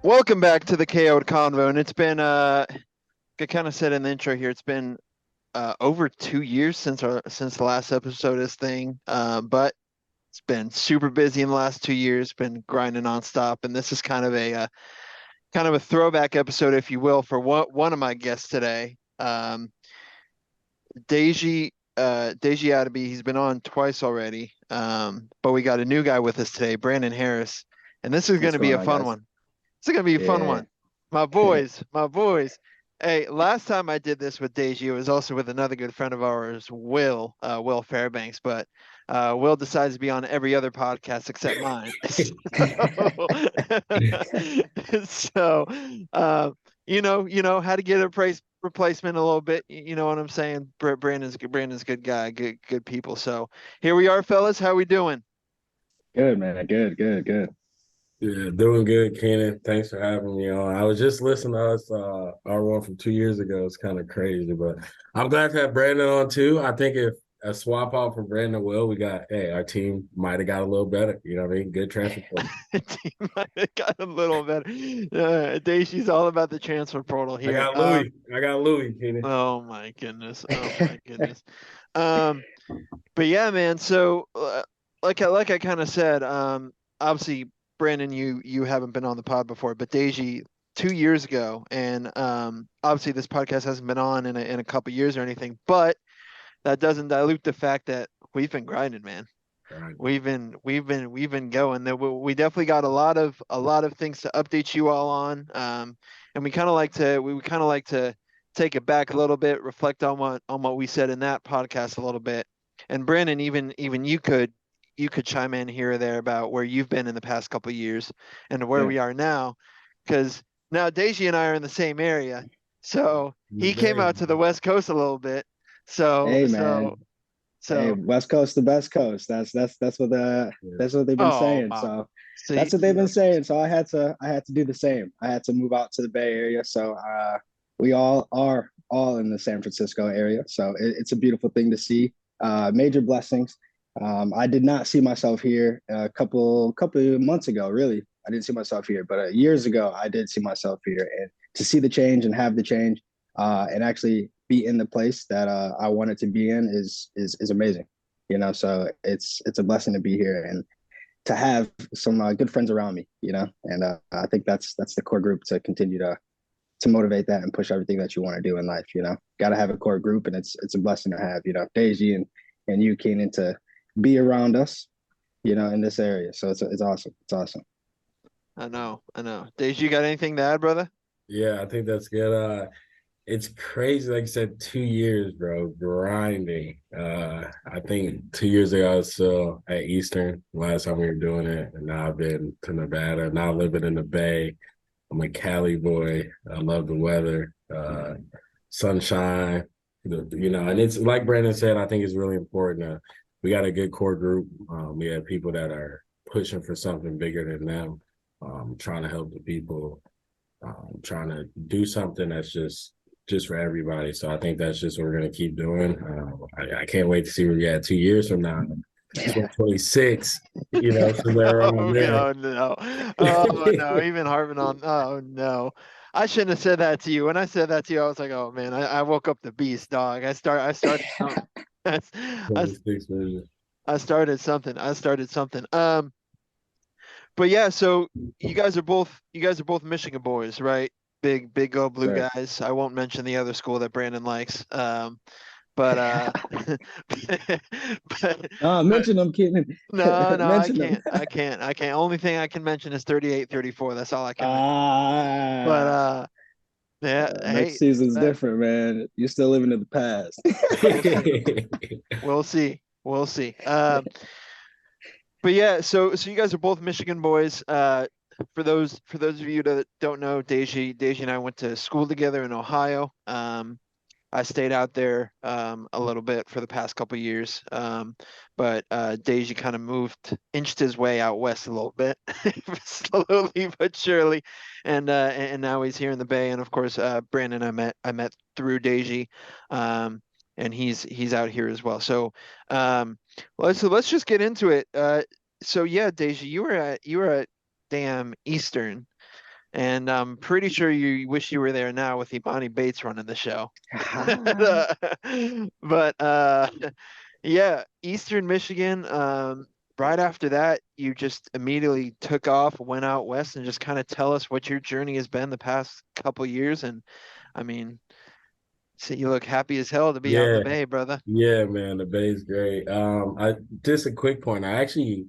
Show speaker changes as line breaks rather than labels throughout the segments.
Welcome back to the KO'd Convo, and it's been I kind of said in the intro here, it's been over 2 years since the last episode of this thing. But it's been super busy in the last 2 years, been grinding nonstop, and this is kind of a throwback episode, if you will, for one of my guests today. Deji Adebiyi. He's been on twice already. But we got a new guy with us today, Brandon Harris, and this is going
What's
to be
going
a
on,
fun
guys?
one. It's gonna be a fun
Yeah.
one. My boys, my boys. Hey, last time I did this with Deji, it was also with another good friend of ours, Will Fairbanks, but Will decides to be on every other podcast except mine. So, uh, you know how to get a price replacement a little bit. You know what I'm saying? Brandon's a good guy, good people. So here we are, fellas. How we doing?
Good, man. Good.
Yeah, doing good, Kenan. Thanks for having me on. I was just listening to us, our one from 2 years ago. It's kind of crazy, but I'm glad to have Brandon on too. I think if a swap out from Brandon Will, we got, hey, our team might have got a little better. You know what I mean? Good transfer portal.
Team might have got a little better. She's all about the transfer portal
I
here.
got Louis. I got Louis, Kenan.
Oh my goodness. Oh my goodness. Um, but yeah, man. So, like I kind of said, obviously, Brandon, you haven't been on the pod before, but Deji 2 years ago, and obviously this podcast hasn't been on in a couple years or anything, but that doesn't dilute the fact that we've been grinding, man.
All right.
We've been going. We definitely got a lot of things to update you all on. And we kind of like to take it back a little bit, reflect on what we said in that podcast a little bit. And Brandon, even you could chime in here or there about where you've been in the past couple of years and where
Yeah.
we are now, because now Deji and I are in the same area. So he came
There
out to the West Coast a little bit. So
Hey,
so
man. Hey,
so
West Coast to best coast.
you
That's what they've been
oh
saying.
wow.
So
See,
that's what they've been saying. So I had to do the same. I had to move out to the Bay Area. So we all are all in the San Francisco area. So it's a beautiful thing to see. Major blessings. I did not see myself here a couple of months ago. Really, I didn't see myself here, but years ago I did see myself here, and to see the change and have the change, and actually be in the place that I wanted to be in is amazing. So it's a blessing to be here and to have some good friends around me. And I think that's the core group to continue to motivate that and push everything that you want to do in life. Got to have a core group, and it's a blessing to have. Deji and you, Keenan, to be around us. In this area. So it's awesome. It's awesome.
I know, I know. Dave, you got anything to add, brother?
Yeah, I think that's good. It's crazy, like I said, 2 years, bro, grinding. I think 2 years ago I was still at Eastern last time we were doing it, and now I've been to Nevada. Now living in the Bay. I'm a Cali boy. I love the weather, sunshine. And it's like Brandon said. I think it's really important. We got a good core group. We have people that are pushing for something bigger than them, trying to help the people, trying to do something that's just for everybody. So I think that's just what we're gonna keep doing. I can't wait to see where we at 2 years from now. 2026, somewhere
Oh
around there.
no, no. Oh no, even harping on. Oh no. I shouldn't have said that to you. When I said that to you, I was like, oh man, I woke up the beast, dog. I started something. I,
26 version.
I started something. I started something. But yeah, so you guys are both Michigan boys, right? Big go blue
Sir.
guys. I won't mention the other school that Brandon likes. But but but
Mention them, Keenan.
no, no, I
Mention them.
can't. I can't. Only thing I can mention is 38, 34. That's all I can mention. But
Ah,
yeah,
next
hey,
season's different, man. You're still living in the past.
we'll see. We'll see. We'll see. But yeah, so you guys are both Michigan boys. For those of you that don't know, Deji and I went to school together in Ohio. I stayed out there a little bit for the past couple years. But Deji kind of inched his way out west a little bit, slowly but surely, and now he's here in the Bay. And of course, Brandon, I met through Deji, and he's out here as well. So let's just get into it. So yeah, Deji, you were at damn Eastern, and I'm pretty sure you wish you were there now with Imani Bates running the show. But yeah, Eastern Michigan. Right after that, you just immediately took off, went out west, and just kind of tell us what your journey has been the past couple years. And I mean, so you look happy as hell to be out in the
Yeah,
Bay, brother.
yeah, man, the Bay's great. I just a quick point. I actually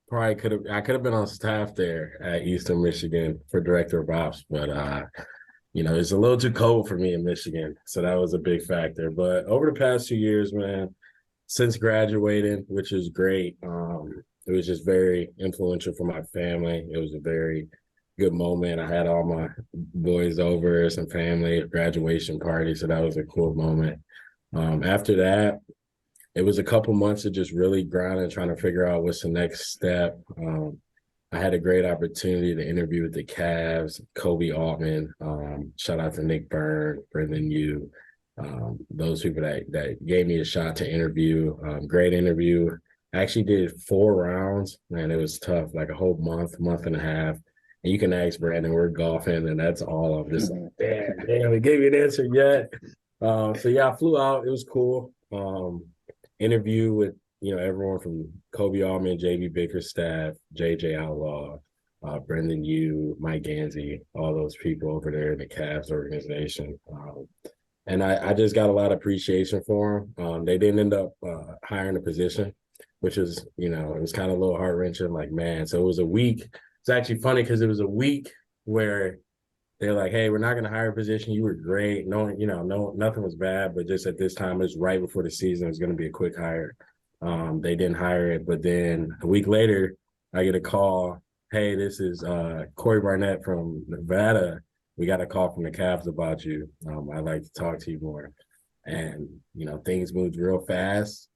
probably could have been on staff there at Eastern Michigan for director of ops, but it's a little too cold for me in Michigan, so that was a big factor. But over the past 2 years, man, since graduating, which is great, it was just very influential for my family. It was a very good moment. I had all my boys over, some family, a graduation party, so that was a cool moment. After that, it was a couple months of just really grinding, trying to figure out what's the next step. I had a great opportunity to interview with the Cavs, Kobe Altman. Shout out to Nick Byrne, Brendan Yu, those people that gave me a shot to interview. Great interview. I actually did 4 rounds, man. It was tough, like a whole month and a half. And you can ask Brandon, we're golfing, and that's all. I'm just like, damn, he gave me an answer yet. So yeah, I flew out. It was cool. Interview with everyone from Kobe Allman, JB Bickerstaff, JJ Outlaw, Brendan Yu, Mike Gansey, all those people over there in the Cavs organization. And I just got a lot of appreciation for them. They didn't end up hiring a position, which is, it was kind of a little heart wrenching. Like, man, so it was a week. It's actually funny because it was a week where they're like, hey, we're not going to hire a position. You were great. No, nothing was bad. But just at this time, it's right before the season. It's going to be a quick hire. They didn't hire it. But then a week later, I get a call. Hey, this is Corey Barnett from Nevada. We got a call from the Cavs about you. I'd like to talk to you more. And, things moved real fast.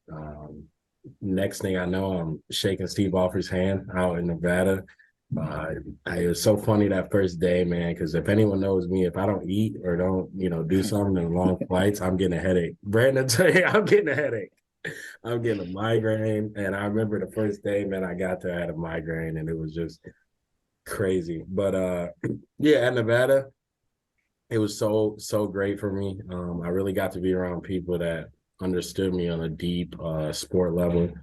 Next thing I know, I'm shaking Steve Alford's hand out in Nevada. It was so funny that first day, man, because if anyone knows me, if I don't eat or don't, do something in long flights, I'm getting a headache. Brandon, tell you, I'm getting a headache. I'm getting a migraine. And I remember the first day, man, I got there, I had a migraine, and it was just crazy. But yeah, at Nevada, it was so great for me. I really got to be around people that understood me on a deep sport level.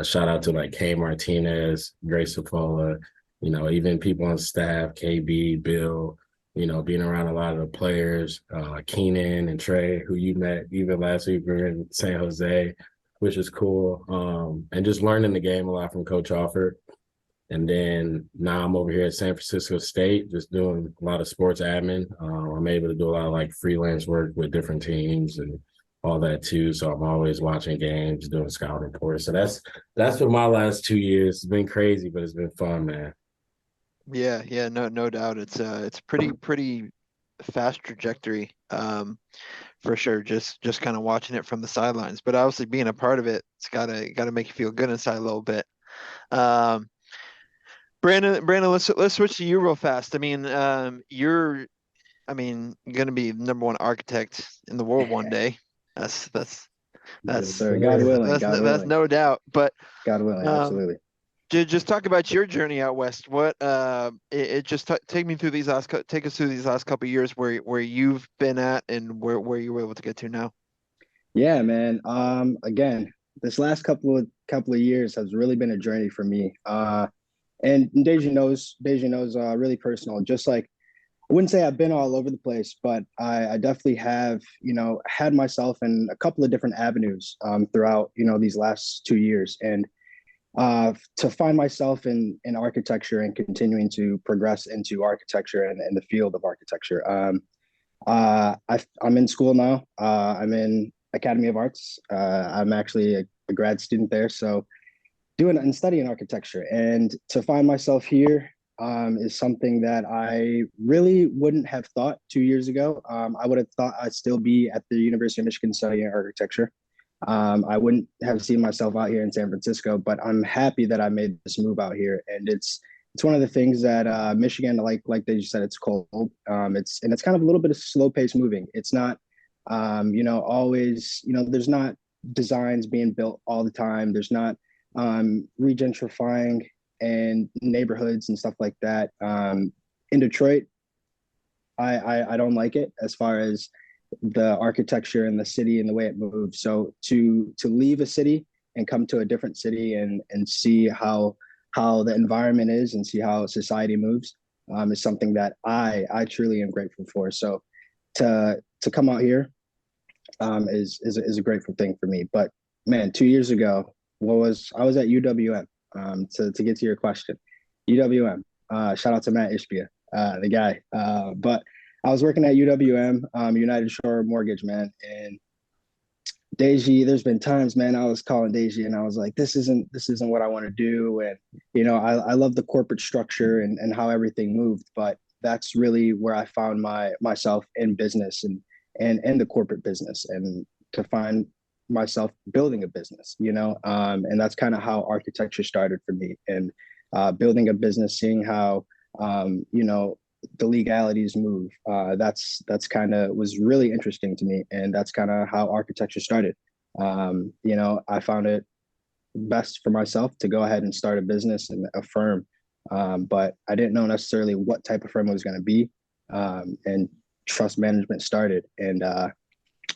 Shout out to like Kay Martinez, Grace Safola, even people on staff, KB, Bill, being around a lot of the players, Keenan and Trey, who you met even last week. We were in San Jose, which is cool. And just learning the game a lot from Coach Alford. And then now I'm over here at San Francisco State, just doing a lot of sports admin. I'm able to do a lot of like freelance work with different teams and all that too. So I'm always watching games, doing scouting reports. So that's been my last 2 years. It's been crazy, but it's been fun, man.
Yeah, no doubt. It's pretty fast trajectory, for sure. Just kind of watching it from the sidelines, but obviously being a part of it, it's gotta make you feel good inside a little bit. Um, Brandon, let's switch to you real fast. I mean, going to be number one architect in the world one day. That's
Yes, sir. God willing. God
that's
willing.
no doubt. But
God willing. Absolutely.
just talk about your journey out west. What take me through take us through these last couple of years where you've been at and where you were able to get to now.
Yeah, man. Again, this last couple of years has really been a journey for me. And Deji knows, really personal. Just like, I wouldn't say I've been all over the place, but I definitely have, had myself in a couple of different avenues throughout, these last 2 years. And to find myself in architecture and continuing to progress into architecture and the field of architecture. I'm in school now. I'm in Academy of Arts. I'm actually a grad student there. So doing and studying architecture, and to find myself here is something that I really wouldn't have thought 2 years ago. I would have thought I'd still be at the University of Michigan studying architecture. I wouldn't have seen myself out here in San Francisco, but I'm happy that I made this move out here. And it's one of the things that Michigan, like they said, it's cold. It's kind of a little bit of slow pace moving. It's not, always, there's not designs being built all the time. There's not regentrifying and neighborhoods and stuff like that. in Detroit, I don't like it as far as the architecture and the city and the way it moves. So to leave a city and come to a different city and see how the environment is and see how society moves is something that I truly am grateful for. So to come out here is a grateful thing for me. But man, 2 years ago, I was at UWM. To get to your question, UWM. Shout out to Matt Ishbia, the guy. But I was working at UWM, United Shore Mortgage, man, and Deji, there's been times, man, I was calling Deji and I was like, this isn't what I want to do. And, I love the corporate structure and how everything moved, but that's really where I found myself in business and the corporate business, and to find myself building a business, and that's kind of how architecture started for me. And building a business, seeing how, the legalities move. That's kind of was really interesting to me, and that's kind of how architecture started. I found it best for myself to go ahead and start a business and a firm, but I didn't know necessarily what type of firm it was going to be. And trust management started, and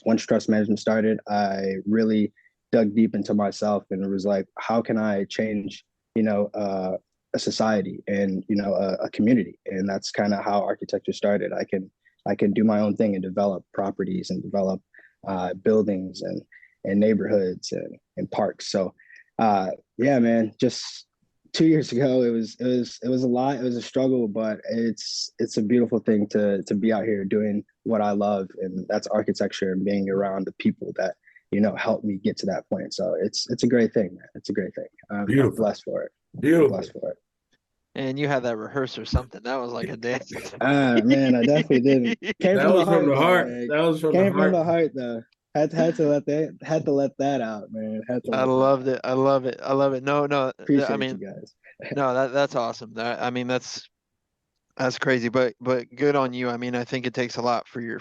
once trust management started, I really dug deep into myself and was like, how can I change, a society and a community? And that's kind of how architecture started. I can do my own thing and develop properties and develop buildings and neighborhoods and parks. So yeah, man, just 2 years ago, it was a lot. It was a struggle, but it's a beautiful thing to be out here doing what I love, and that's architecture and being around the people that helped me get to that point. So it's a great thing, man. It's a great thing. I'm blessed for it.
Beautiful.
I'm blessed for it.
And you had that rehearse or something. That was like a dance.
Man, I definitely didn't. Came
That
from
was
the heart,
from the
though,
heart.
man.
That was from
Came
the
from
heart.
the heart, though. Had to let that out, man. Had to
I
let that
loved
out.
it. I love it. I love it. No, I
Appreciate
mean,
you guys.
no, that's awesome. I mean, that's crazy, but good on you. I mean, I think it takes a lot for your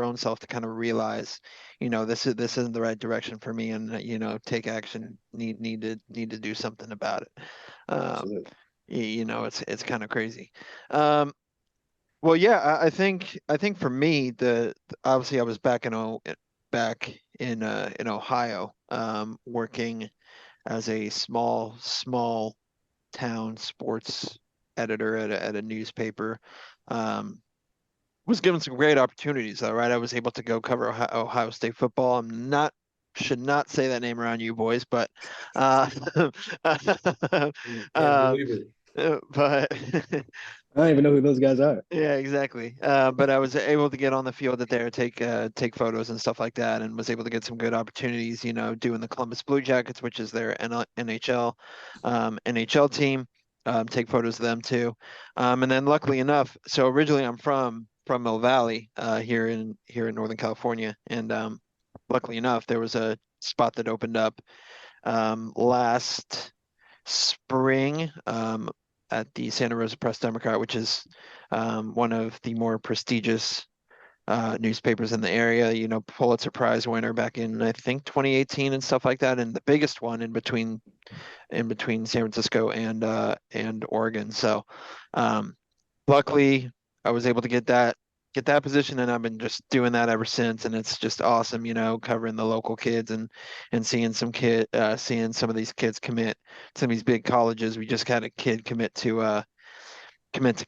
own self to kind of realize, this isn't the right direction for me, and take action. Need to do something about it.
Absolutely.
It's kind of crazy. Um, well, yeah, I think for me, obviously I was back in Ohio, working as a small town sports editor at a newspaper. Um, was given some great opportunities, though, right? I was able to go cover Ohio State football. Should not say that name around you boys, but uh,
Can't
uh,
believe it.
but
I don't even know who those guys are.
yeah, exactly. But I was able to get on the field at there, take photos and stuff like that, and was able to get some good opportunities. Doing the Columbus Blue Jackets, which is their NHL team. Take photos of them too. And then luckily enough, so originally I'm from Mill Valley, here in Northern California, and luckily enough there was a spot that opened up last spring, at the Santa Rosa Press Democrat, which is one of the more prestigious newspapers in the area. Pulitzer Prize winner back in, I think, 2018 and stuff like that, and the biggest one in between San Francisco and Oregon. So luckily, I was able to get that position, and I've been just doing that ever since. And it's just awesome, covering the local kids and seeing some of these kids commit to some of these big colleges. We just had a kid commit to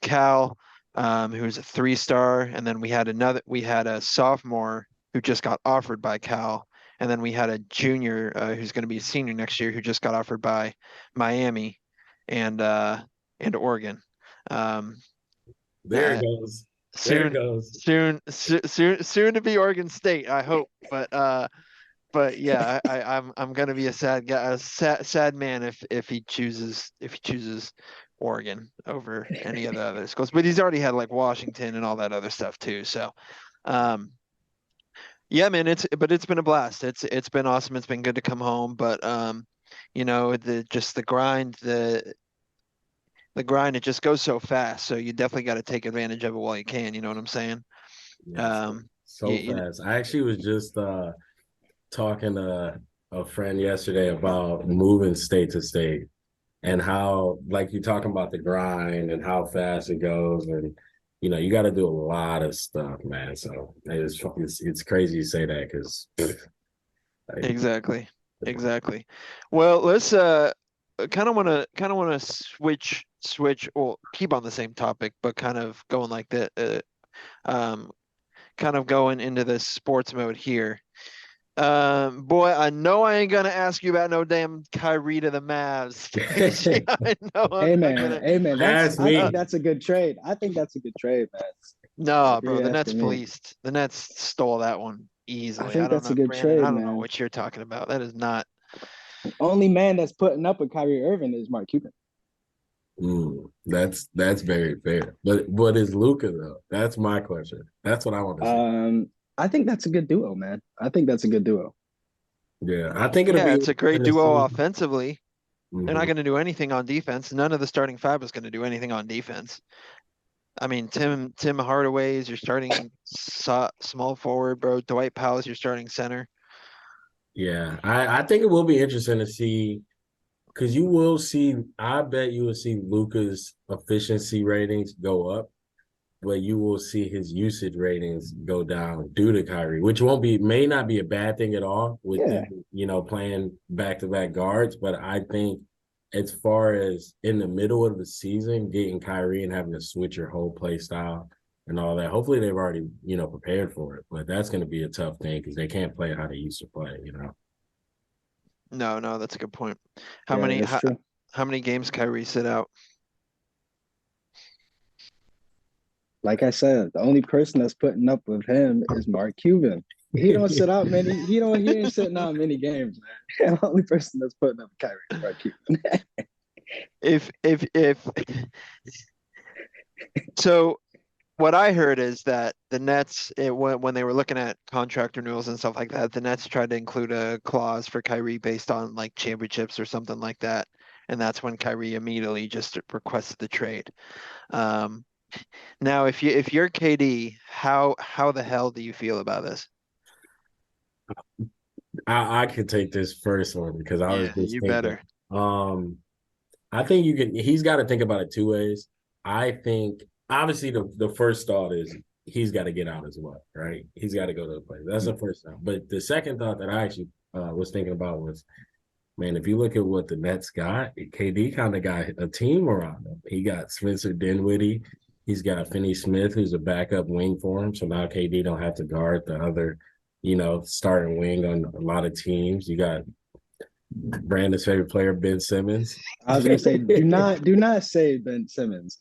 Cal, who's a 3-star, and then we had a sophomore who just got offered by Cal, and then we had a junior who's going to be a senior next year who just got offered by Miami and Oregon.
There
Uh,
it goes. There it
soon,
goes.
soon to be Oregon State, I hope. But yeah, I'm gonna be a sad guy, a sad man if he chooses Oregon over any of the other schools. But he's already had like Washington and all that other stuff too. So, um, yeah, man, it's been a blast. It's been awesome. It's been good to come home. But the grind, it just goes so fast. So you definitely got to take advantage of it while you can. You know what I'm saying?
Yes,
Um,
so fast. I actually was just talking to a friend yesterday about moving state to state. and how, like, you're talking about the grind and how fast it goes, and you got to do a lot of stuff, man. So it's crazy you say that because
Exactly. Exactly. Well, let's kind of want to switch or keep on the same topic, but kind of going like the um kind of going into the sports mode here. Boy, I know I ain't gonna ask you about no damn Kyrie to the Mavs. I know I'm not
Amen.
gonna.
Amen.
ask
I think
me.
that's a good trade. I think that's a good trade, man.
No,
If
bro,
you're
the Nets
asking me,
fleeced. The Nets stole that one
I
easily. I
think
don't
that's
know,
a good
Brandon. I
trade,
don't know
man.
what you're talking about. That is not.
Only man that's putting up with Kyrie Irving is Mark Cuban.
That's very fair. But what is Luca though? That's my question. That's what I want to see.
I think that's a good duo, man. I think that's a good duo.
Yeah, I think it'll
Yeah,
be
it's a great
in the
duo
same.
offensively. They're not
Mhm.
going to do anything on defense. None of the starting five is going to do anything on defense. I mean, Tim Hardaway is your starting small forward, bro. Dwight Powell is your starting center.
Yeah, I think it will be interesting to see because you will see. I bet you will see Luca's efficiency ratings go up, but you will see his usage ratings go down due to Kyrie, which may not be a bad thing at all with
Yeah.
them, playing back-to-back guards. But I think as far as in the middle of the season, getting Kyrie and having to switch your whole play style and all that, hopefully they've already, prepared for it. But that's going to be a tough thing because they can't play how they used to play.
No, that's a good point. How
Yeah,
many
that's
how,
true.
how many games Kyrie sit out?
Like I said, the only person that's putting up with him is Mark Cuban. He don't sit out many. He ain't sitting out many games, man. The only person that's putting up with Kyrie is Mark Cuban.
If so, what I heard is that the Nets, when they were looking at contract renewals and stuff like that, the Nets tried to include a clause for Kyrie based on like championships or something like that, and that's when Kyrie immediately just requested the trade. Um, Now, if you're KD, how the hell do you feel about this?
I could take this first one because I was
Yeah,
just
you
thinking.
better.
Um, I think he's got to think about it two ways. I think obviously the first thought is he's got to get out as well, right? He's got to go to the place. That's the first thought. But the second thought that I actually was thinking about was, man, if you look at what the Nets got, KD kind of got a team around him. He got Spencer Dinwiddie. He's got Finney Smith, who's a backup wing for him. So now KD don't have to guard the other, starting wing on a lot of teams. You got Brandon's favorite player, Ben Simmons.
I was gonna say, do not say Ben Simmons.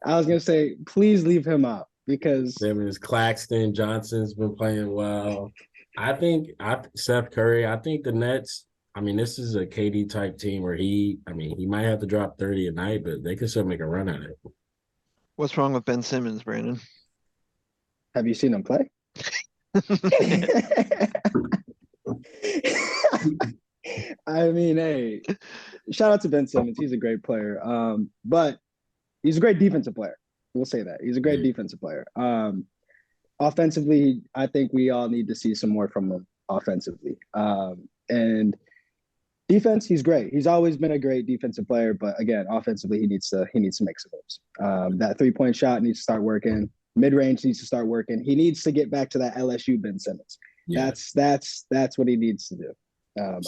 I was gonna say, please leave him out because
Simmons, Claxton, Johnson's been playing well. I think Seth Curry. I think the Nets. I mean, this is a KD type team where he might have to drop 30 a night, but they can still make a run at it.
What's wrong with Ben Simmons, Brandon?
have you seen him play? I mean, hey, shout out to Ben Simmons. He's a great player. But he's a great defensive player. We'll say that. He's a great defensive player. Offensively, I think we all need to see some more from him offensively. And defense, he's great. He's always been a great defensive player, but again, offensively, he needs to make some moves. That 3-point shot needs to start working. Mid range needs to start working. He needs to get back to that LSU Ben Simmons.
Yeah.
That's what he needs to do.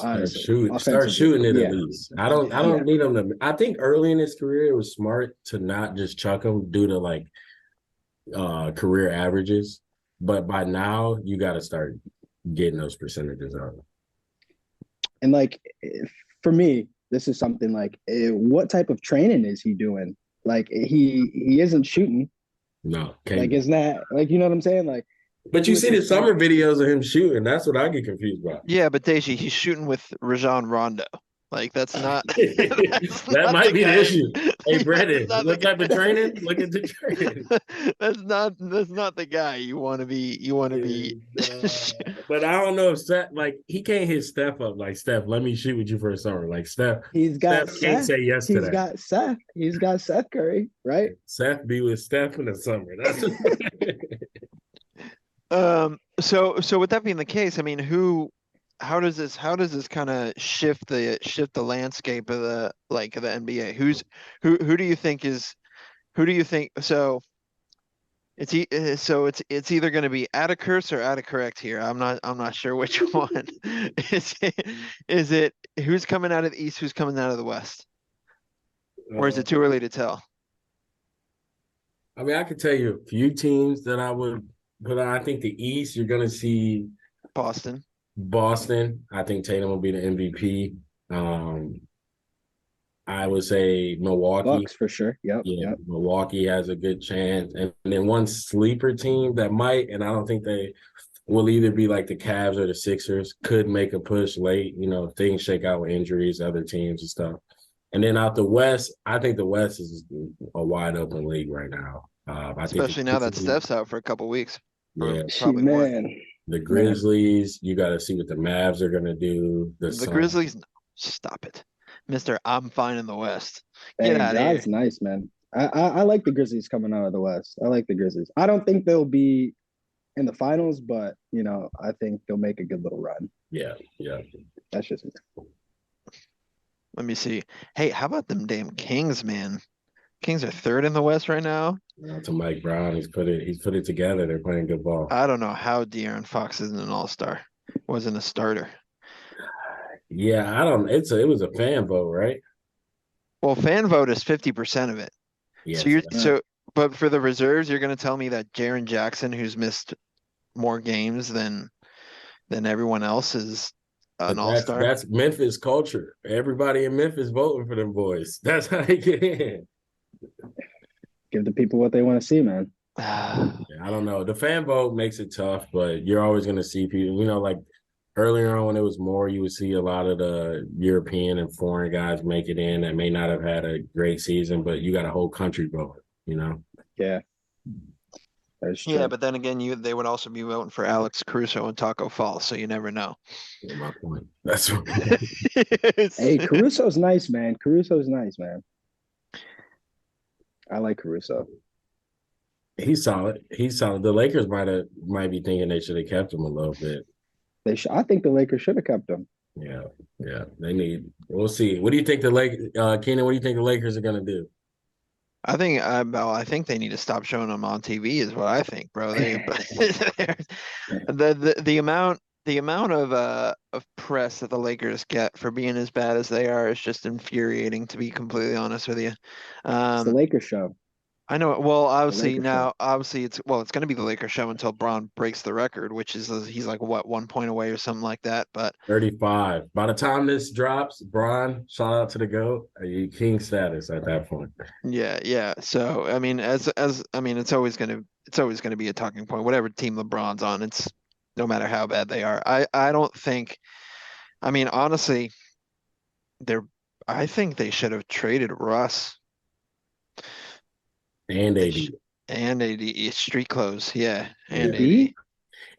Honestly,
start shooting it
yeah.
at least. I don't need him to. I think early in his career it was smart to not just chuck him due to like career averages, but by now you got to start getting those percentages out.
And like for me, this is something like, what type of training is he doing? Like he isn't shooting.
No,
like isn't that like, you know what I'm saying? Like,
but you see the summer videos of him shooting. That's what I get confused about.
Yeah, but Deji, he's shooting with Rajon Rondo. Like that's not.
That might be the issue. Hey, Brandon, what type of training? Look at the training.
That's not the guy you want to be. You want to be.
But I don't know if Steph, like, he can't hit Steph up like, Steph, let me shoot with you for a summer. Like Steph can't say yes to that.
He's got Seth Curry, right?
Seth be with Steph in the summer. That's
So with that being the case, I mean, how does this kind of shift the landscape of the NBA? Who do you think is who do you think so it's either going to be out of curse or out of correct here. I'm not sure which one. Is it who's coming out of the East, who's coming out of the West? Or is it too early to tell?
I mean, I could tell you a few teams that I would put on. I think the East, you're going to see
Boston.
I think Tatum will be the MVP. I would say Milwaukee.
Bucks for sure. Yep.
Yeah,
Yep.
Milwaukee has a good chance. And then one sleeper team that might, and I don't think they will either be like the Cavs or the Sixers, could make a push late. You know, if things shake out with injuries, other teams and stuff. And then out the West, I think the West is a wide open league right now.
Especially now that Steph's out for a couple weeks.
Yeah,
probably more.
The Grizzlies, you got to see what the Mavs are going to do.
The Grizzlies, stop it. Mister, I'm fine in the West. Get out of here.
That's nice, man. I like the Grizzlies coming out of the West. I like the Grizzlies. I don't think they'll be in the finals, but, you know, I think they'll make a good little run.
Yeah.
That's just me.
Let me see. Hey, how about them damn Kings, man? Kings are third in the West right now.
To Mike Brown, he's put it together. They're playing good ball.
I don't know how De'Aaron Fox isn't an all-star. Wasn't a starter.
Yeah, I don't. It was a fan vote, right?
Well, fan vote is 50% of it.
Yes.
But for the reserves, you're going to tell me that Jaren Jackson, who's missed more games than everyone else, is an all-star.
That's Memphis culture. Everybody in Memphis voting for them boys. That's how they get in.
Give the people what they want to see, man.
Yeah, I don't know. The fan vote makes it tough, but you're always going to see people. You know, like earlier on when it was more, you would see a lot of the European and foreign guys make it in that may not have had a great season, but you got a whole country voting. You know.
Yeah.
Yeah, but then again, they would also be voting for Alex Caruso and Taco Fall, so you never know.
Yeah, my point. That's what.
Hey, Caruso's nice, man. I like Caruso.
He's solid. The Lakers might be thinking they should have kept him a little bit.
I think the Lakers should have kept him.
Yeah. We'll see. What do you think Keenan? What do you think the Lakers are gonna do?
I think they need to stop showing them on TV is what I think, bro. The amount of press that the Lakers get for being as bad as they are is just infuriating, to be completely honest with you.
It's the Lakers show.
I know. Well, obviously it's going to be the Lakers show until Braun breaks the record, which is he's like what 1 point away or something like that. But
35. By the time this drops, Braun, shout out to the GOAT, king status at that point.
Yeah. So I mean, it's always going to be a talking point. Whatever team LeBron's on, it's no matter how bad they are. I don't think. I mean, honestly, I think they should have traded Russ.
And AD.
Street clothes, yeah. And AD.
See,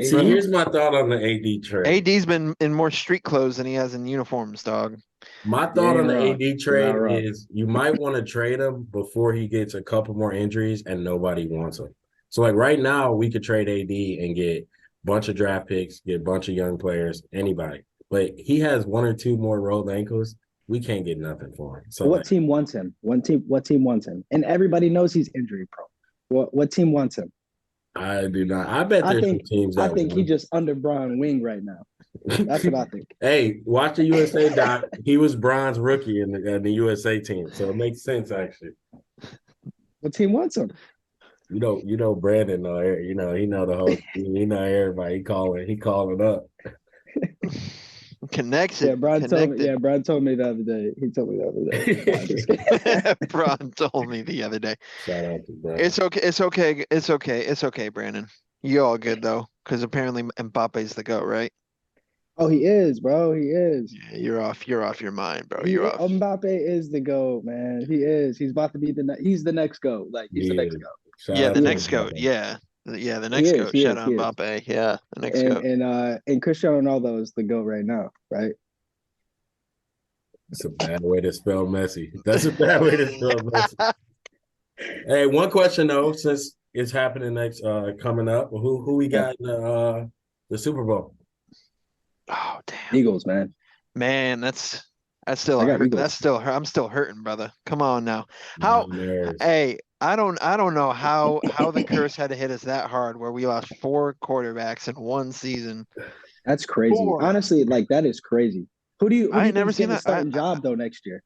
here's my thought on the AD trade.
AD's been in more street clothes than he has in uniforms, dog.
My thought on the AD trade is you might want to trade him before he gets a couple more injuries and nobody wants him. So like right now, we could trade AD and get a bunch of draft picks, get a bunch of young players, anybody. But he has 1 or 2 more rolled ankles. We can't get nothing for him. So
what team wants him? What team wants him? And everybody knows he's injury prone. What team wants him?
I do not. I bet there's some teams that
I think he just under Braun wing right now. That's what I think.
Hey, watch the USA doc. He was Braun's rookie in the USA team, so it makes sense actually.
What team wants him?
You know Brandon. He know the whole. He know everybody. He calling up.
Connection.
Yeah, Brian told me the other day. He told me the other day.
Braun told me the other day.
Shout out to Brian.
It's okay, Brandon. You all good though, because apparently Mbappe's the GOAT, right?
Oh, he is, bro. He is.
Yeah, you're off your mind, bro. You're off.
Mbappe is the GOAT, man. He is. He's about to be he's the next GOAT. Like he's the next GOAT.
The next GOAT. Yeah. Yeah, the next GOAT. Shout out Mbappe. Yeah, the next GOAT.
And Cristiano Ronaldo is the GOAT right now, right?
That's a bad way to spell Messi. That's a bad way to spell Messi. Hey, one question though, since it's happening next coming up, who we got in the Super Bowl?
Oh damn,
Eagles, man.
man, that's still
I got
hurt.
Eagles.
I'm still hurting, brother. Come on now. How?
Nightmares.
Hey, I don't know how the curse had to hit us that hard where we lost 4 quarterbacks in one season.
That's crazy.
4.
Honestly, like that is crazy. Who
I
do you
ain't never
think's
seen
getting a
that.
starting job though next year?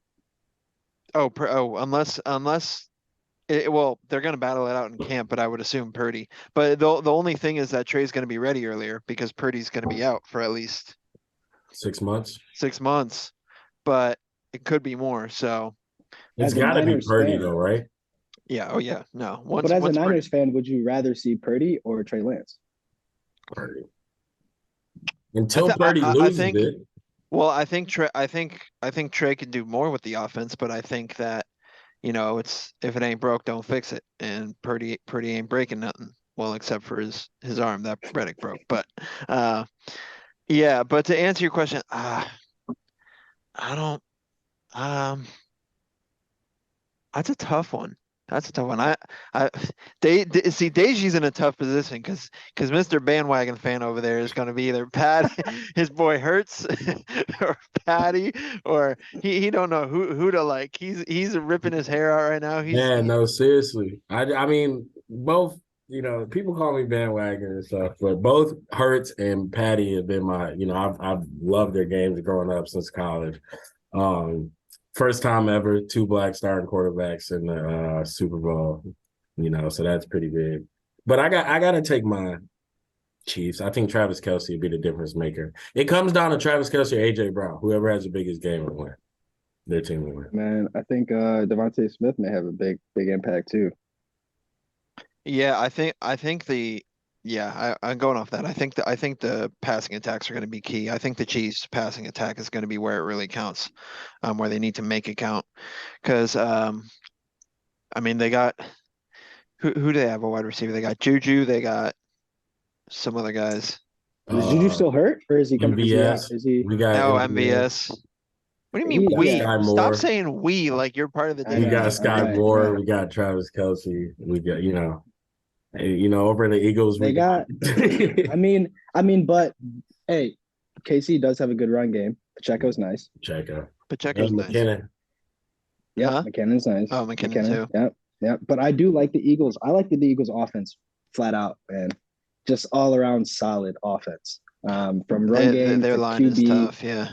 Unless well, they're going to battle it out in camp, but I would assume Purdy. But the only thing is that Trey's going to be ready earlier because Purdy's going to be out for at least
6 months.
6 months, but it could be more. So
It's
As a
got to be
Niners
Purdy
fan,
though, right?
yeah, oh yeah, no.
but as a
Once Purdy,
Niners fan, would you rather see Purdy or Trey Lance?
Purdy.
I,
Until
th-
Purdy
I
loses
think.
it.
Well, I think Trey can do more with the offense, but I think that it's if it ain't broke, don't fix it. And Purdy ain't breaking nothing. Well, except for his arm that Reddick broke. But yeah. But to answer your question, I don't. Um, that's a tough one. That's a tough one. I, see Deji's in a tough position because Mr. Bandwagon fan over there is going to be either Patty, his boy Hurts, or Patty, or he don't know who to like. He's ripping his hair out right now.
Yeah, no, seriously. I mean, both, people call me bandwagon and stuff, but both Hurts and Patty have been I've loved their games growing up since college. First time ever, 2 black starting quarterbacks in the Super Bowl, so that's pretty big. But I gotta take my Chiefs. I think Travis Kelce would be the difference maker. It comes down to Travis Kelce or AJ Brown. Whoever has the biggest game will win. Their team will win.
Man, I think Devontae Smith may have a big impact too.
Yeah, I'm going off that. I think the passing attacks are going to be key. I think the Chiefs passing attack is going to be where it really counts, where they need to make it count. Because I mean they got who do they have a wide receiver? They got Juju, they got some other guys.
Is Juju still hurt, or is he coming?
MVS.
Is he?
We got
Oh,
MVS.
MVS. What do you mean we?
Yeah.
Sky
Stop
Moore.
saying we like you're part of the
I
We
damn
know.
got
team.
Sky
Right,
Moore.
right.
We got Travis Kelce. We got, over in the Eagles,
They
we
got. But hey, KC does have a good run game. Pacheco's nice.
Pacheco.
Pacheco's nice.
McKinnon.
Yeah,
Huh?
McKinnon's nice.
Oh, McKinnon too.
Yep, yep. But I do like the Eagles. I like the Eagles offense flat out, man. Just all around solid offense. From run game
Their
to
line is
QB.
tough. Yeah.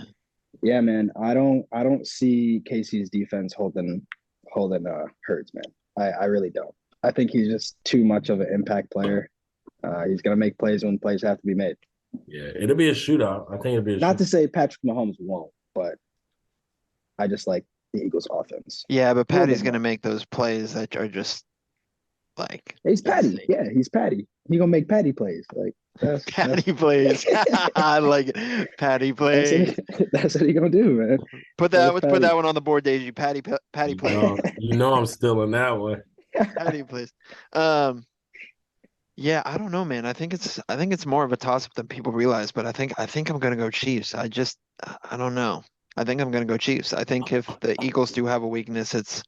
Yeah, man. I don't see Casey's defense holding Hurts, man. I really don't. I think he's just too much of an impact player. He's gonna make plays when plays have to be made.
Yeah, it'll be a shootout. I think it'll be a
Not
shootout.
to say Patrick Mahomes won't, but I just like the Eagles offense.
Yeah, but
A little
Patty's
bit
going to
more.
make those plays that are just like
He's Patty.
insane.
Yeah, he's Patty. He gonna make Patty plays. Like that's
Patty plays. I like it. Patty plays.
that's what he gonna do, man.
Let's put that one on the board, Deji. Patty plays.
I'm still in that one.
Patty plays. Yeah, I don't know, man. I think it's more of a toss up than people realize, but I think I'm gonna go Chiefs. I don't know. I think I'm gonna go Chiefs. I think if the Eagles do have a weakness, it's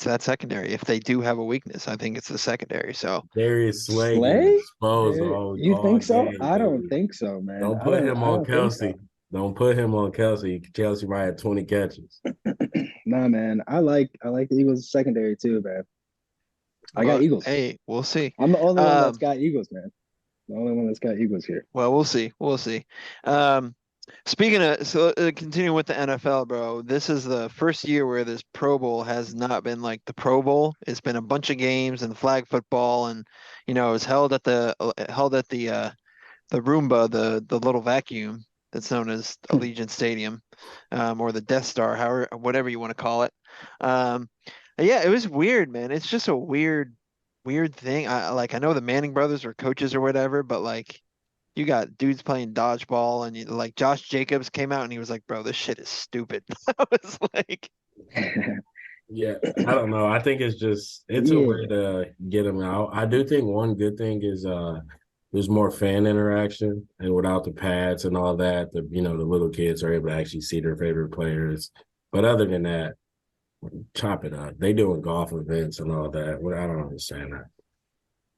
that secondary. If they do have a weakness, I think it's the secondary. So
Darius Slay
Slay?
exposed all
You think so?
game,
I don't
baby.
think so, man.
Don't put him
I
on
don't think so.
Kelce. Don't put him on Kelce. Kelce might have 20 catches.
Nah, man. I like the Eagles secondary too, man. I got Eagles.
Hey, we'll see.
I'm the only one that's got Eagles, man. The only one that's got Eagles here.
Well, we'll see. We'll see. Speaking of, continuing with the NFL, bro, this is the first year where this Pro Bowl has not been like the Pro Bowl. It's been a bunch of games and flag football, and it was held at the Roomba, the little vacuum that's known as Allegiant Stadium, or the Death Star, however, whatever you want to call it. Yeah, it was weird, man. It's just a weird thing. I know the Manning brothers are coaches or whatever, but like you got dudes playing dodgeball and like Josh Jacobs came out and he was like, bro, this shit is stupid. I was like,
yeah, I don't know. I think it's a way to get them out. I do think one good thing is there's more fan interaction, and without the pads and all that, the little kids are able to actually see their favorite players. But other than that, chop it up. They doing golf events and all that. I don't understand that.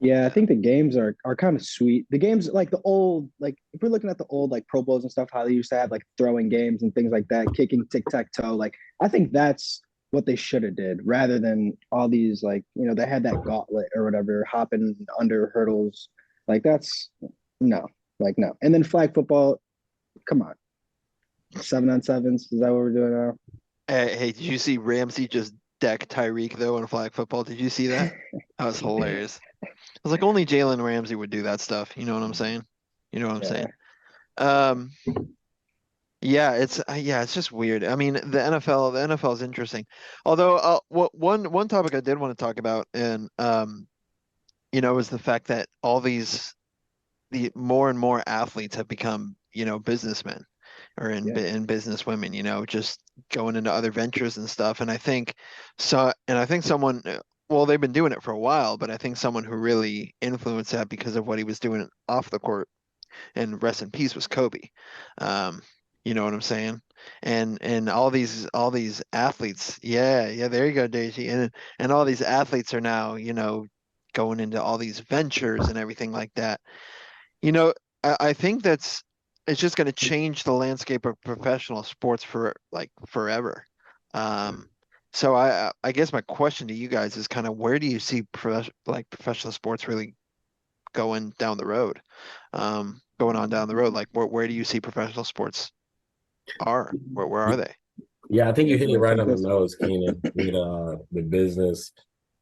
Yeah, I think the games are kind of sweet. The games like the old, like if we're looking at the old like Pro Bowls and stuff, how they used to have like throwing games and things like that, kicking tic-tac-toe. Like I think that's what they should have did rather than all these like, they had that gauntlet or whatever, hopping under hurdles. Like that's no, like no. And then flag football, come on. 7-on-sevens. Is that what we're doing
Hey, did you see Ramsey just deck Tyreek though in flag football? Did you see that? That was
now?
hilarious. I was like, only Jalen Ramsey would do that stuff. You know what I'm saying? You know what I'm
Yeah.
saying? Um, yeah, it's just weird. I mean, the NFL is interesting. Although, one topic I did want to talk about, and is the fact that all the more and more athletes have become, businessmen or
Yeah.
in business women, just going into other ventures and stuff. And I think someone, well, they've been doing it for a while, but I think someone who really influenced that because of what he was doing off the court, and rest in peace, was Kobe. Um, you know what I'm saying? And all these athletes, yeah, there you go, Deji. And all these athletes are now, going into all these ventures and everything like that. You know, I think it's just going to change the landscape of professional sports for like forever. Um, so I guess my question to you guys is kind of where do you see professional sports really going down the road? Going on down the road, like where do you see professional sports are? Where are they?
Yeah, I think
Yeah,
you
do
hit
you
it
want to
right
take
on the
this?
nose, Keenan, with the business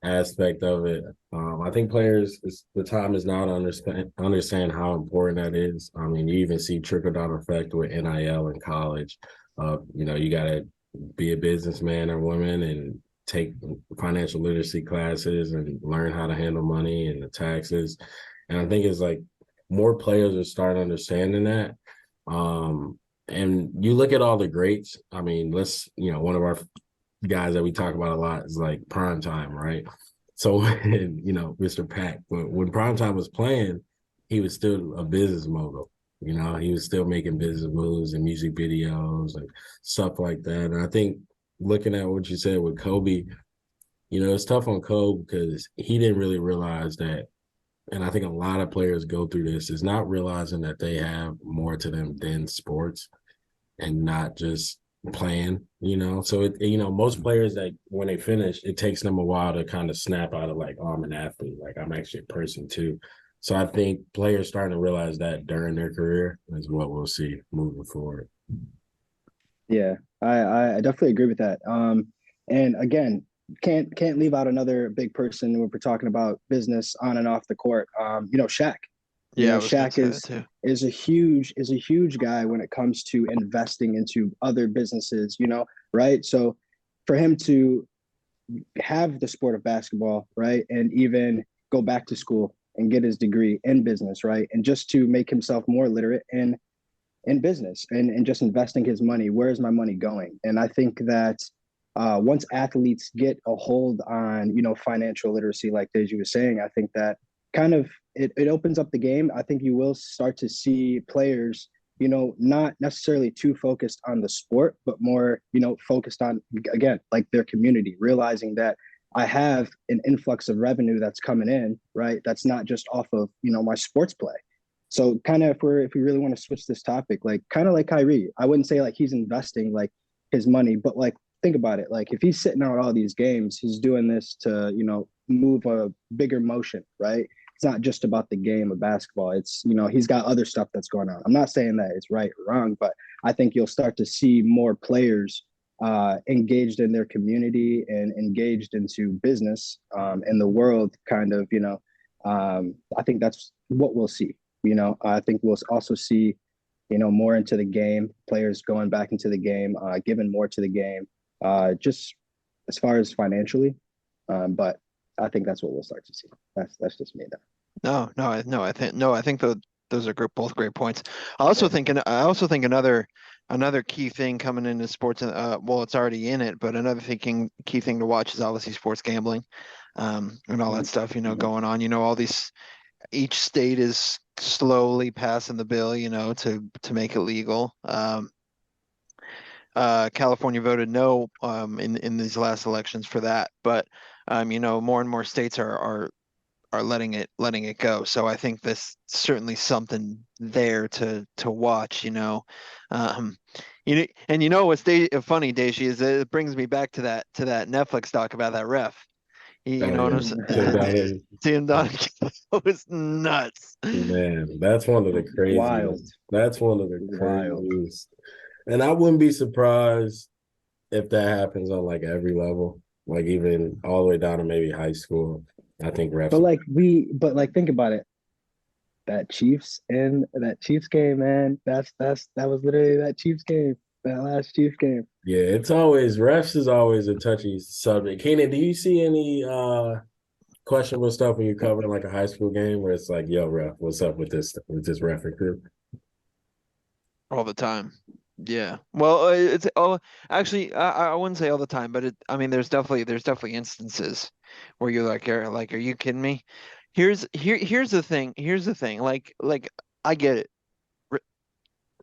aspect of it. I think players, the time is now to understand how important that is. I mean, you even see trickle down effect with NIL in college. You got to be a businessman or woman and take financial literacy classes and learn how to handle money and the taxes. And I think it's like more players are starting understanding that. And you look at all the greats. I mean, one of our guys that we talk about a lot is like prime time, right? So Mr. Pack, when prime time was playing, he was still a business mogul. He was still making business moves and music videos and stuff like that. And I think looking at what you said with Kobe, it's tough on Kobe because he didn't really realize that. And I think a lot of players go through this is not realizing that they have more to them than sports and not just playing. So most players that when they finish, it takes them a while to kind of snap out of like, oh, I'm an athlete, like I'm actually a person too. So I think players starting to realize that during their career is what we'll see moving forward.
Yeah, I definitely agree with that. And again, can't leave out another big person when we're talking about business on and off the court. Shaq.
Yeah, I was gonna
Shaq
say that too.
is a huge guy when it comes to investing into other businesses. Right? So for him to have the sport of basketball, right, and even go back to school and get his degree in business, right, and just to make himself more literate in business and just investing his money. Where is my money going? And I think that once athletes get a hold on, financial literacy, like Deji was saying, I think that kind of it opens up the game. I think you will start to see players, not necessarily too focused on the sport, but more, focused on, again, like their community, realizing that I have an influx of revenue that's coming in, right? That's not just off of, my sports play. So kind of if we really want to switch this topic, like kind of like Kyrie, I wouldn't say like he's investing like his money, but like think about it. Like if he's sitting out all these games, he's doing this to, move a bigger motion, right? It's not just about the game of basketball. It's, he's got other stuff that's going on. I'm not saying that it's right or wrong, but I think you'll start to see more players engaged in their community and engaged into business and the world kind of, I think that's what we'll see. I think we'll also see, more into the game, players going back into the game, giving more to the game, just as far as financially. But I think that's what we'll start to see. That's just me though.
I think those are both great points. I also think another key thing coming into sports, well, it's already in it, but another key thing to watch is obviously sports gambling, and all that stuff, going on. All these each state is slowly passing the bill, to make it legal. California voted no in these last elections for that, but more and more states are are letting it go. So I think this certainly something there to watch, you know. Um, and you know what's funny, Deji, is that it brings me back to that Netflix doc about that ref. You
Oh
know what I'm
yeah, Tim
saying?
Donaghy.
Tim Donaghy was nuts.
Man, that's one of the
Wild,
craziest. That's one of the
wild.
craziest. And I wouldn't be surprised if that happens on like every level, like even all the way down to maybe high school. I think refs.
But like think about it. That Chiefs game, man. That was literally that Chiefs game. That last Chiefs game.
Yeah, it's always refs is always a touchy subject. Keenan, do you see any questionable stuff when you're covering like a high school game where it's like, yo, ref, what's up with this referee crew?
All the time. Yeah. Well, it's all actually I wouldn't say all the time, but I mean there's definitely instances where you're like are you kidding me? Here's the thing. Here's the thing. Like I get it. Re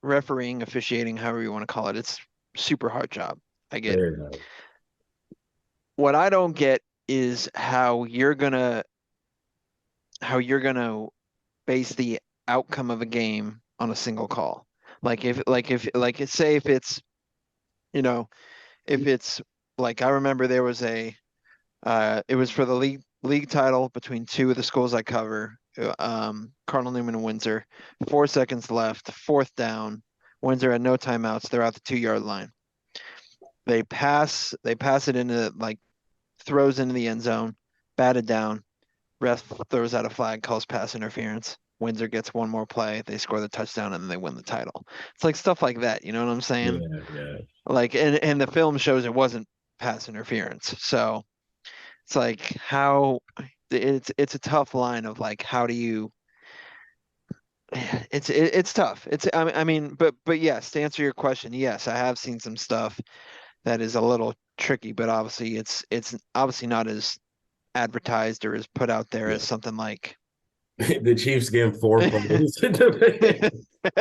refereeing, officiating, however you want to call it. It's super hard job. I get it.
Very nice.
What I don't get is how you're gonna base the outcome of a game on a single call. Say if it's you know if it's like I remember there was it was for the league title between two of the schools I cover, Cardinal Newman and Windsor. 4 seconds left, fourth down. Windsor had no timeouts. They're out the 2 yard line. They pass it into like throws into the end zone, batted down. Ref throws out a flag, calls pass interference. Windsor gets one more play. They score the touchdown and then they win the title. It's like stuff like that. You know what I'm saying?
Yeah, yeah.
Like, and the film shows it wasn't pass interference. So it's like how it's a tough line of like how do you it's tough. I mean, but yes, to answer your question, yes, I have seen some stuff that is a little tricky, but obviously it's obviously not as advertised or as put out there
Yeah.
as something like
The Chiefs getting 4 plays.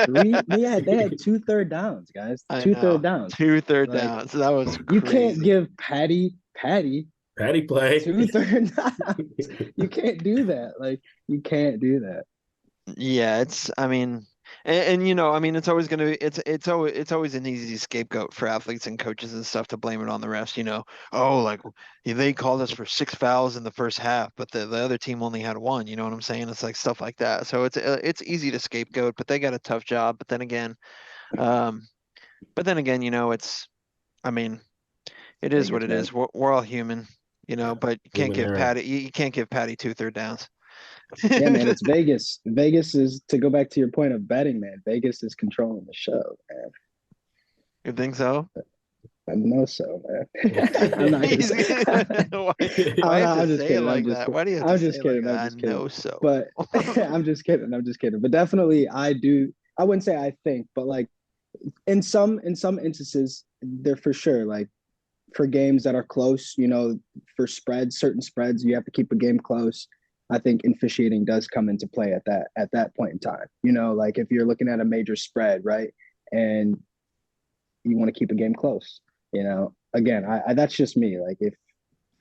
They had two third downs, guys.
I
Two
know
third downs.
two third
Like
downs. That was
you can't
crazy.
give Patty
Patty play.
two third downs. You can't do that. Like you can't do that.
Yeah, I mean, and you know, I mean, it's always going to be, it's always an easy scapegoat for athletes and coaches and stuff to blame it on the refs. You know, oh, like they called us for 6 fouls in the first half, but the other team only had one. You know what I'm saying? It's like stuff like that. So it's easy to scapegoat, but they got a tough job. Um, but then again, you know, I mean, it is what
Vegas,
it
man.
is. We're all human, you know, but
Human error.
You can't give Patty two third downs.
Yeah, man, it's Vegas. Vegas is to go back to your point of betting, man. Vegas is controlling the show, man.
You think so?
I know so, man. I'm not gonna say.
Why you have
I'm
to
just
say it
kidding.
like that? Why do you have
I'm
to say
just
it like
kidding.
that?
I'm
I
just kidding.
know so.
But I'm just kidding. I'm just kidding. But definitely, I do. I wouldn't say I think, but like in some instances, they're for sure like for games that are close. You know, for spreads, certain spreads, you have to keep a game close. I think officiating does come into play at that point in time. You know, like if you're looking at a major spread, right, and you want to keep a game close. You know, again, I that's just me. Like if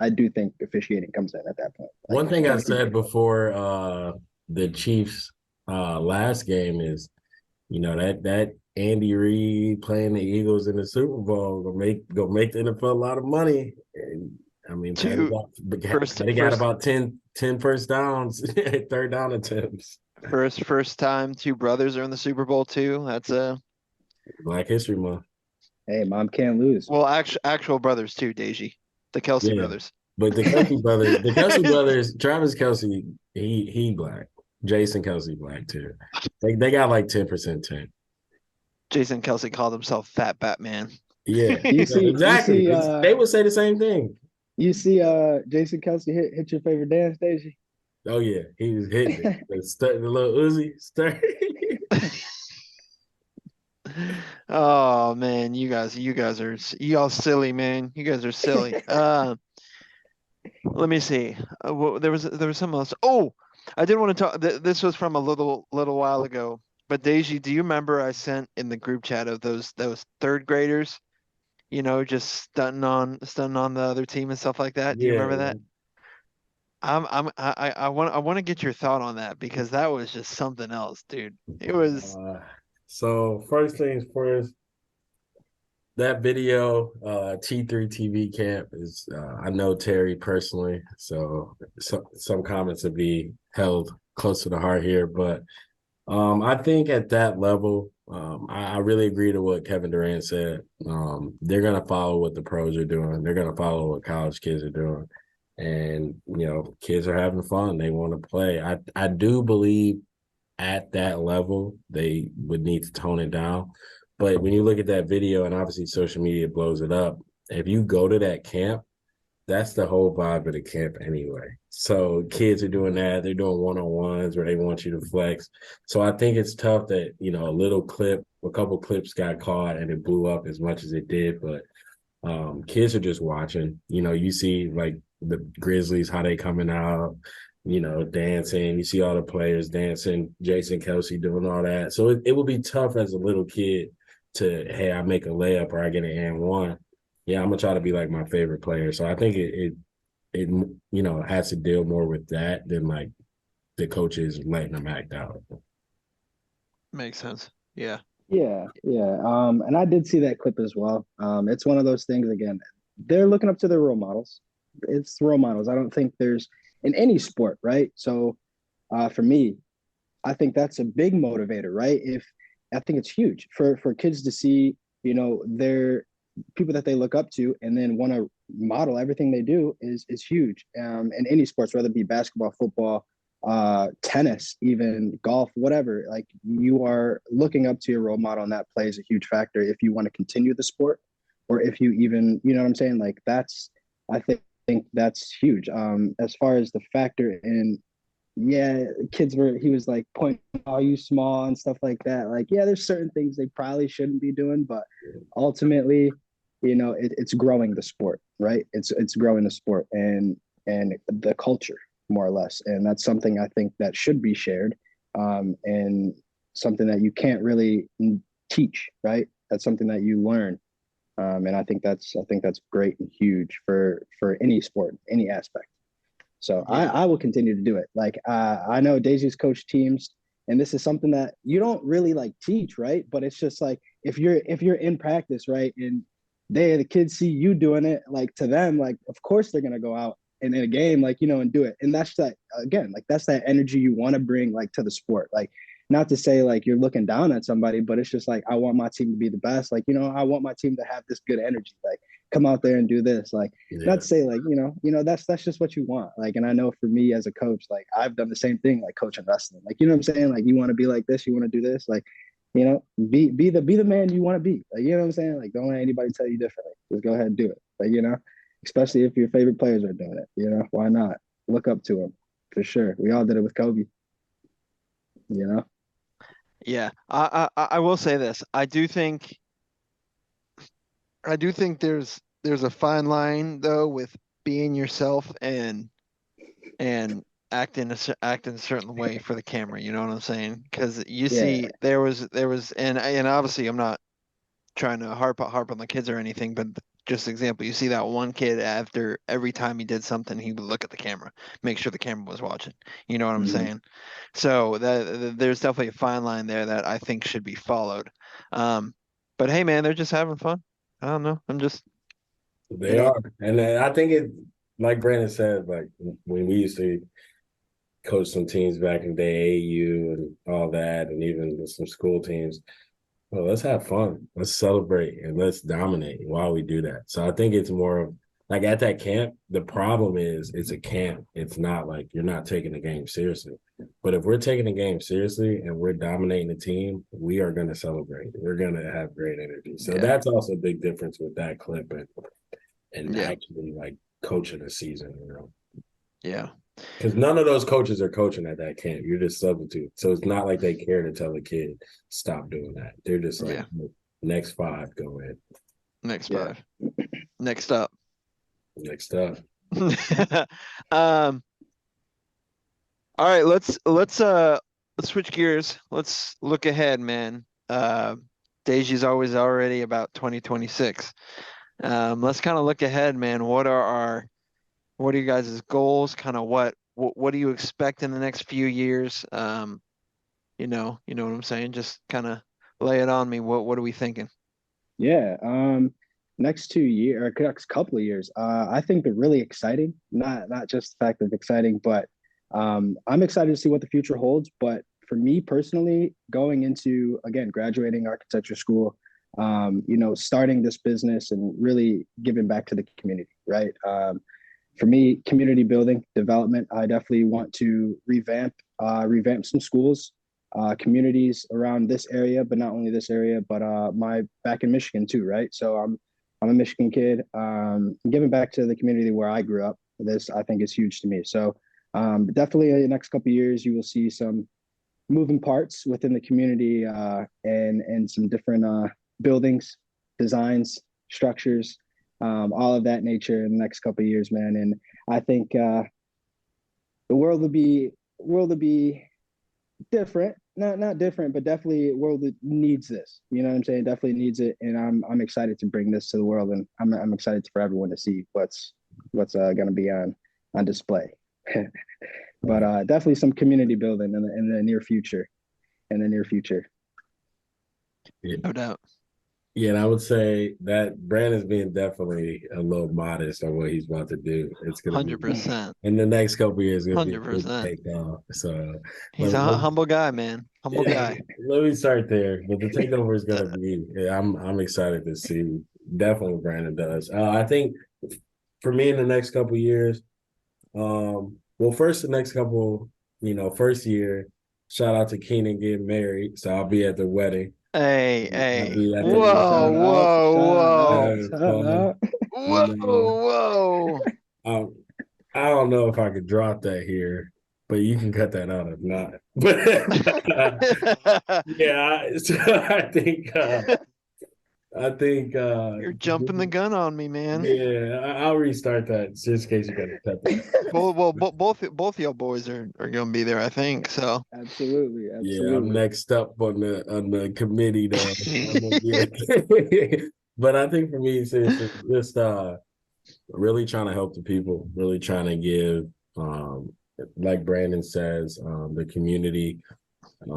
I do think officiating comes in at that point. Like
One thing
you
I
want to keep a
said
game close.
before the Chiefs last game is, you know, that Andy Reid playing the Eagles in the Super Bowl gonna make the NFL a lot of money. And I mean,
Two first
Patty got
first
about 10 first downs, third down attempts.
first time two brothers are in the Super Bowl too. That's a
Black History Month.
Hey, mom can't lose.
well, actual brothers too, Deji, the Kelsey
Yeah.
brothers.
But the Kelsey brothers, Travis Kelsey, he black. Jason Kelsey black too. They got like 10% 10.
Jason Kelsey called himself Fat Batman.
Yeah,
You see, you
exactly.
see,
They would say the same thing.
you see, Jason Kelsey hit your favorite dance, Deji.
Oh yeah, he was hitting it. The little Uzi stir.
Oh man, you guys are y'all silly, man. You guys are silly. Let me see. There was something else. Oh, I did want to talk. This was from a little while ago. But Deji, do you remember I sent in the group chat of those third graders? You know, just stunting on the other team and stuff like that. Do you
Yeah,
remember that? I want to get your thought on that because that was just something else, dude. It was
So first things first, that video, T3 TV camp is, I know Terry personally, so some comments would be held close to the heart here, but I think at that level, I really agree to what Kevin Durant said. They're gonna follow what the pros are doing. They're gonna follow what college kids are doing, and kids are having fun. They want to play. I do believe at that level they would need to tone it down. But when you look at that video, and obviously social media blows it up, if you go to that camp, that's the whole vibe of the camp anyway. So kids are doing that. They're doing one-on-ones where they want you to flex. So I think it's tough that, a couple clips got caught and it blew up as much as it did. But kids are just watching. You see like the Grizzlies, how they coming out, dancing. You see all the players dancing, Jason Kelsey doing all that. So it would be tough as a little kid to, hey, I make a layup or I get an and one. Yeah, I'm gonna try to be like my favorite player. So I think it has to deal more with that than like the coaches letting them act out.
makes sense. Yeah.
Yeah. And I did see that clip as well. It's one of those things again. They're looking up to their role models. It's role models. I don't think there's in any sport, right? So, for me, I think that's a big motivator, right? If I think it's huge for kids to see, their people that they look up to and then want to model everything they do is huge. In any sports, whether it be basketball, football, tennis, even golf, whatever, like you are looking up to your role model, and that plays a huge factor if you want to continue the sport or if you even, you know what I'm saying? Like I think that's huge. As far as the factor in, yeah, he was like pointing, oh, you small and stuff like that. Like, yeah, there's certain things they probably shouldn't be doing, but ultimately, it's growing the sport, right? It's growing the sport and the culture more or less, and that's something I think that should be shared, and something that you can't really teach, right? That's something that you learn, and I think that's great and huge for any sport, any aspect. So
Yeah.
I will continue to do it. Like I know Deji's coach teams, and this is something that you don't really like teach, right? But it's just like if you're in practice, right, and the kids see you doing it, like to them, like of course they're gonna go out and in a game, like and do it. And that's that again, like that's that energy you want to bring like to the sport. Like not to say like you're looking down at somebody, but it's just like I want my team to be the best. Like I want my team to have this good energy. Like come out there and do this. Like not to say like that's just what you want. Like, and I know for me as a coach, like I've done the same thing, like coaching wrestling. Like what I'm saying? Like you want to be like this, you want to do this. Like be the man you want to be. Like what I'm saying? Like don't let anybody tell you differently. Just go ahead and do it. Like especially if your favorite players are doing it. Why not? Look up to them for sure. We all did it with Kobe. You know.
Yeah. I will say this. I do think there's a fine line though with being yourself and acting a certain way for the camera. You know what I'm saying? Because you
Yeah.
see, there was and obviously I'm not trying to harp on the kids or anything, but just example, you see that one kid after every time he did something, he would look at the camera, make sure the camera was watching. You know what I'm
Mhm.
saying? So there's definitely a fine line there that I think should be followed. But hey, man, they're just having fun. I don't know. I'm just, you
They
know,
are, and I think like Brandon said, like when we used to coach some teams back in the day, AU and all that, and even some school teams. Well, let's have fun. Let's celebrate and let's dominate while we do that. So I think it's more of like at that camp, the problem is it's a camp. It's not like you're not taking the game seriously. But if we're taking the game seriously and we're dominating the team, we are going to celebrate. We're going to have great energy. So
yeah,
that's also a big difference with that clip and
yeah,
actually like coaching a season,
yeah,
because none of those coaches are coaching at that camp. You're just substitute. So it's not like they care to tell a kid, stop doing that. They're just like,
yeah.
next five, go in.
Next
Yeah.
five. Next up.
Next up.
um. All right, let's switch gears. Let's look ahead, man. Deji's always already about 2026. Let's kind of look ahead, man. What are What are you guys' goals? Kind of what do you expect in the next few years? You know what I'm saying? Just kind of lay it on me. What are we thinking?
Yeah. Next 2 year or next couple of years, I think they're really exciting. Not just the fact of exciting, but I'm excited to see what the future holds. But for me personally, going into again graduating architecture school, starting this business and really giving back to the community, right? For me, community building, development, I definitely want to revamp some schools, communities around this area, but not only this area, but my back in Michigan too, right? So I'm a Michigan kid. Giving back to the community where I grew up. This I think is huge to me. So definitely in the next couple of years, you will see some moving parts within the community and some different buildings, designs, structures, all of that nature in the next couple of years, man. And I think the world will be different, not different, but definitely a world that needs this. You know what I'm saying? Definitely needs it, and I'm excited to bring this to the world, and I'm excited for everyone to see what's going to be on display. But definitely some community building in the near future. In the near future.
Yeah.
No doubt.
Yeah, and I would say that Brandon's being definitely a little modest on what he's about to do. It's gonna be
100%.
in the next couple of years, it's gonna be a big
100%.
takeoff. So
He's a humble guy, man. Humble
yeah,
guy.
let me start there. But the takeover is gonna be. Yeah, I'm excited to see definitely what Brandon does. I think for me in the next couple of years, well, first the next couple, first year, shout out to Keenan getting married. So I'll be at the wedding.
Hey,
I'll
hey.
be at the
Whoa,
Shout out, shout out,
whoa,
shout out.
whoa. Whoa,
Um, I don't know if I could drop that here, but you can cut that out if not. But
whoa.
yeah, so I think
You're jumping the gun on me, man.
yeah, I'll restart that just in case you got to cut that.
Both y'all boys are gonna be there, I think. So
Absolutely,
Yeah, I'm
absolutely.
next up on the committee though. But I think for me, seriously, just really trying to help the people, really trying to give, like Brandon says, the community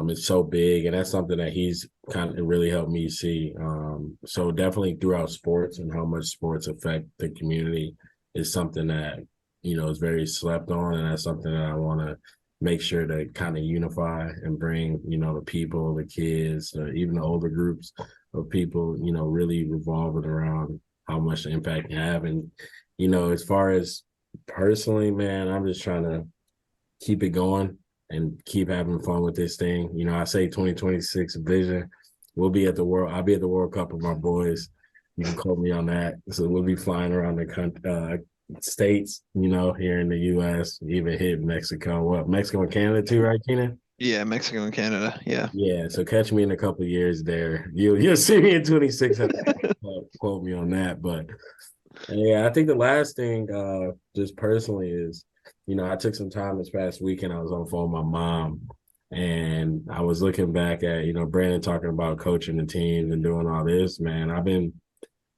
is so big, and that's something that he's kind of really helped me see. So definitely throughout sports and how much sports affect the community is something that is very slept on, and that's something that I want to make sure to kind of unify and bring the people, the kids, even the older groups of people, really revolving around how much impact you have. And as far as personally, man, I'm just trying to keep it going and keep having fun with this thing. I say 2026 vision. I'll be at the World Cup with my boys. You can quote me on that. So we'll be flying around the country, states, here in the US, even hit Mexico. What, Mexico and Canada too, right, Keenan?
yeah, Mexico and Canada. Yeah.
Yeah. So catch me in a couple of years there. You'll see me in 26. Quote me on that. But yeah, I think the last thing, just personally, is I took some time this past weekend. I was on the phone with my mom, and I was looking back at Brandon talking about coaching the teams and doing all this. Man, I've been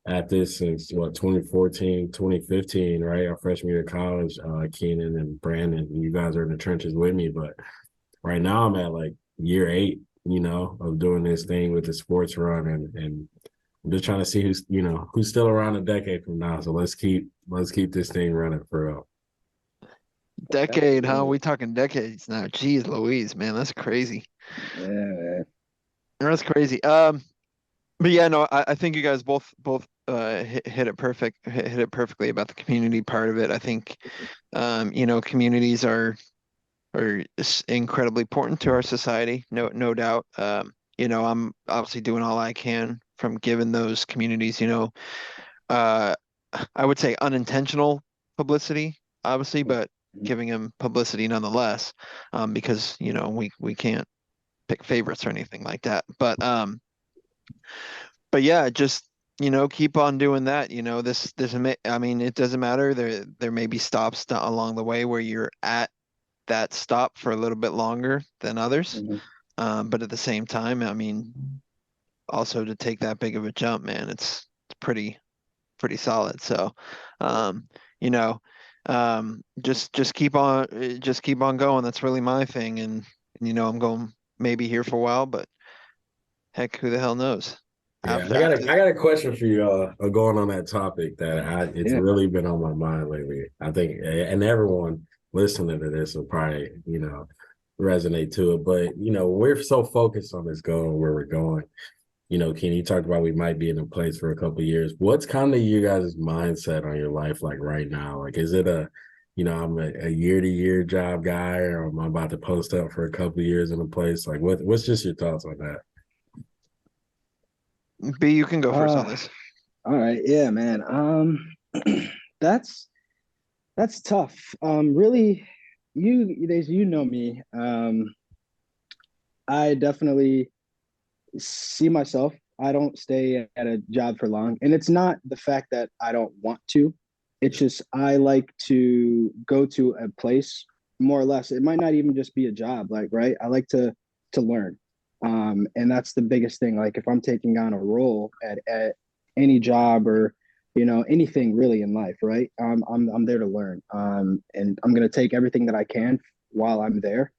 at this since 2014, 2015, right? Our freshman year of college. Keenan and Brandon, you guys are in the trenches with me, but right now I'm at like year 8, of doing this thing with the sports run, and I'm just trying to see who's still around a decade from now. So let's keep this thing running for real.
Decade, huh? We talking decades now. Jeez Louise, man, that's crazy.
Yeah, man.
That's crazy. But yeah, no, I think you guys both hit it perfectly about the community part of it. I think communities are incredibly important to our society, no doubt. I'm obviously doing all I can from giving those communities, uh, I would say unintentional publicity, obviously, but giving them publicity nonetheless, because we can't pick favorites or anything like that. But yeah, just keep on doing that. I mean, it doesn't matter. There may be stops along the way where you're at that stop for a little bit longer than others.
Mhm.
But at the same time, I mean, also to take that big of a jump, man, it's pretty solid. So, you know, Just keep on going. That's really my thing. And I'm going maybe here for a while, but heck, who the hell knows?
Yeah,
After
I got a question for you, going on that topic that it's
Yeah.
really been on my mind lately. I think, and everyone listening to this will probably, resonate to it. But, we're so focused on this goal where we're going. Ken, you talked about we might be in a place for a couple of years. What's kind of you guys' mindset on your life like right now? Like, is it I'm a year-to-year job guy, or am I about to post up for a couple of years in a place? Like, what's just your thoughts on that?
B, you can go first on
Uh,
this.
all right. Yeah, man. That's that's tough. Really, you know me. I definitely see myself. I don't stay at a job for long. And it's not the fact that I don't want to. It's just I like to go to a place more or less. It might not even just be a job, like, right? I like to learn. And that's the biggest thing. Like if I'm taking on a role at any job or anything really in life, right? I'm there to learn. And I'm gonna take everything that I can while I'm there.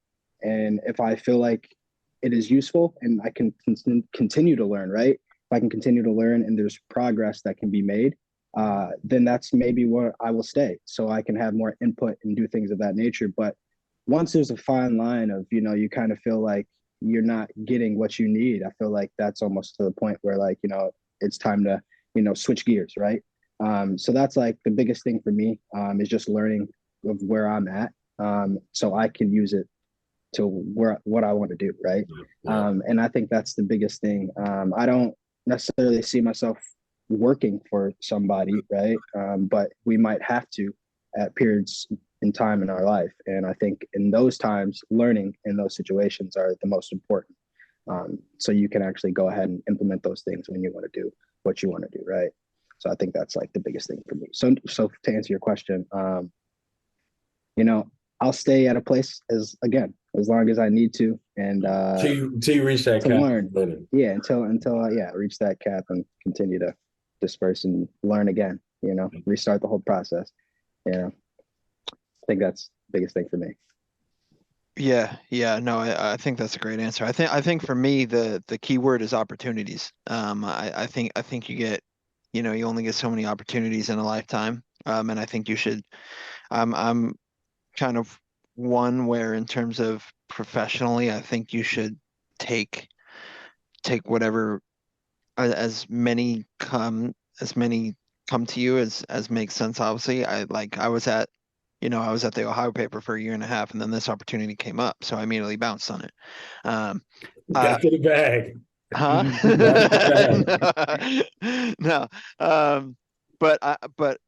And if I feel like it is useful and I can continue to learn, right? If I can continue to learn and there's progress that can be made, then that's maybe where I will stay so I can have more input and do things of that nature. But once there's a fine line of, you kind of feel like you're not getting what you need, I feel like that's almost to the point where like, it's time to, switch gears, right? So that's like the biggest thing for me, is just learning of where I'm at, so I can use it to what I want to do, right?
Yeah.
And I think that's the biggest thing. I don't necessarily see myself working for somebody, right? But we might have to at periods in time in our life, and I think in those times, learning in those situations are the most important. So you can actually go ahead and implement those things when you want to do what you want to do, right? So I think that's like the biggest thing for me. So to answer your question, you know, I'll stay at a place as long as I need to, and
Till you reach that
to
cap.
learn. Yeah, until I reach that cap and continue to disperse and learn again. Restart the whole process. I think that's the biggest thing for me.
Yeah, no, I think that's a great answer. I think for me the key word is opportunities. I think you only get so many opportunities in a lifetime. And I think you should. I'm kind of one where in terms of professionally, I think you should take take whatever as many come to you as makes sense. Obviously, I was at the Ohio paper for a year and a half, and then this opportunity came up, so I immediately bounced on it. Um, uh,
Got to the bag.
huh?
Got to the bag.
No, but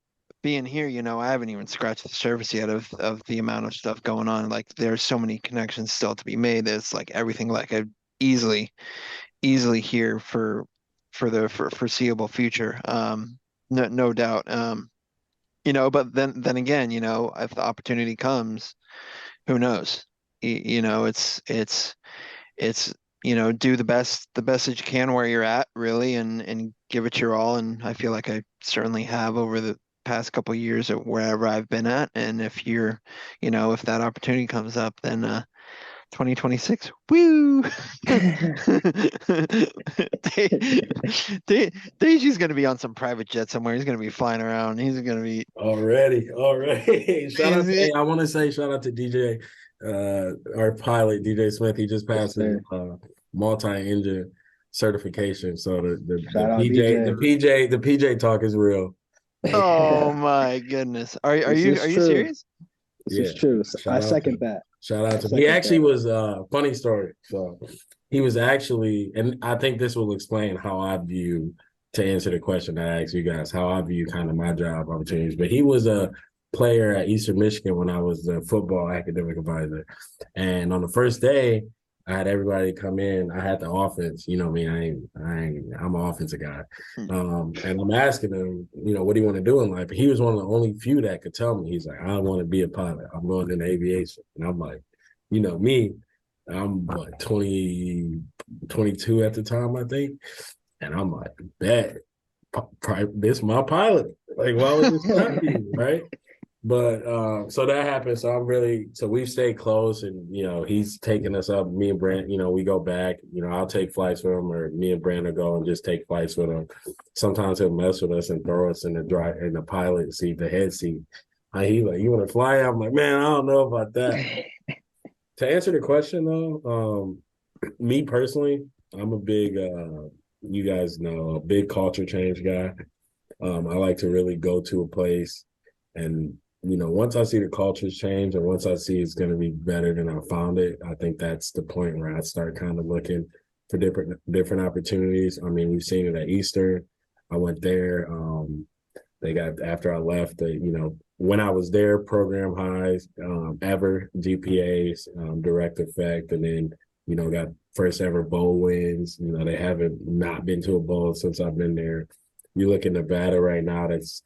being here, I haven't even scratched the surface yet of the amount of stuff going on. Like there's so many connections still to be made. There's like everything like I easily here for the foreseeable future. No doubt. But then again, if the opportunity comes, who knows? It's do the best that you can where you're at, really, and give it your all. And I feel like I certainly have over the past couple of years at wherever I've been at. And if that opportunity comes up, then 2026. Woo! Deji's gonna be on some private jet somewhere. He's gonna be flying around. He's gonna be
Already. Shout out to
he's-
I want to say shout out to DJ, our pilot, DJ Smith. He just
Yes,
passed his
sir.
multi-engine certification. So the
Shout out
PJ,
DJ.
the PJ talk is real.
Oh my goodness. Are
This
you
is
are you
true.
serious?
This
Yeah.
is true. I
Shout out to
second that.
Shout out
I
to him. He
second
actually
that.
was funny story. So he was actually, and I think this will explain how I view, to answer the question that I asked you guys, how I view kind of my job opportunities. But he was a player at Eastern Michigan when I was the football academic advisor. And on the first day, I had everybody come in. I had the offense. You know me, I'm an offensive guy. And I'm asking him, what do you want to do in life? And he was one of the only few that could tell me. He's like, I want to be a pilot. I'm going into aviation. And I'm like, me, I'm what, 22 at the time, I think. And I'm like, bet, this my pilot. Like, why would this stop you, right? But so that happened. So we've stayed close, and he's taking us up. Me and Brent, we go back. I'll take flights with him, or me and Brent will go and just take flights with him. Sometimes he'll mess with us and throw us in the pilot seat, the head seat. He like, you want to fly? I'm like, man, I don't know about that. To answer the question though, me personally, I'm a big, you guys know, a big culture change guy. I like to really go to a place and, once I see the cultures change and once I see it's going to be better than I found it, I think that's the point where I start kind of looking for different opportunities. I mean, we've seen it at Easter. I went there. They got, after I left, when I was there, program highs, ever GPAs, direct effect, and then, got first ever bowl wins. They haven't not been to a bowl since I've been there. You look in Nevada right now, that's,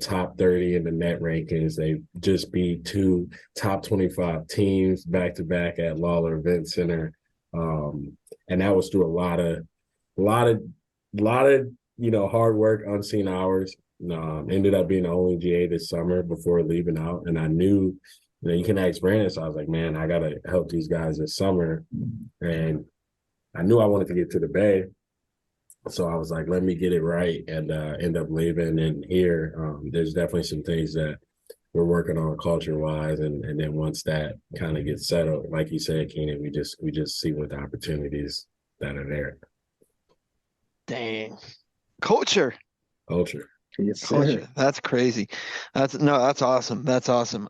top 30 in the net rankings. They just beat 2 top 25 teams back to back at Lawler Event Center. And that was through a lot of, hard work, unseen hours. Ended up being the only GA this summer before leaving out. And I knew, you can ask Brandon. So I was like, man, I got to help these guys this summer. And I knew I wanted to get to the Bay. So I was like, let me get it right, and end up leaving. And here, there's definitely some things that we're working on culture-wise. And then once that kind of gets settled, like you said, Keenan, we just see what the opportunities that are there.
Dang. Culture.
Yes,
Culture. That's crazy. That's awesome. That's awesome.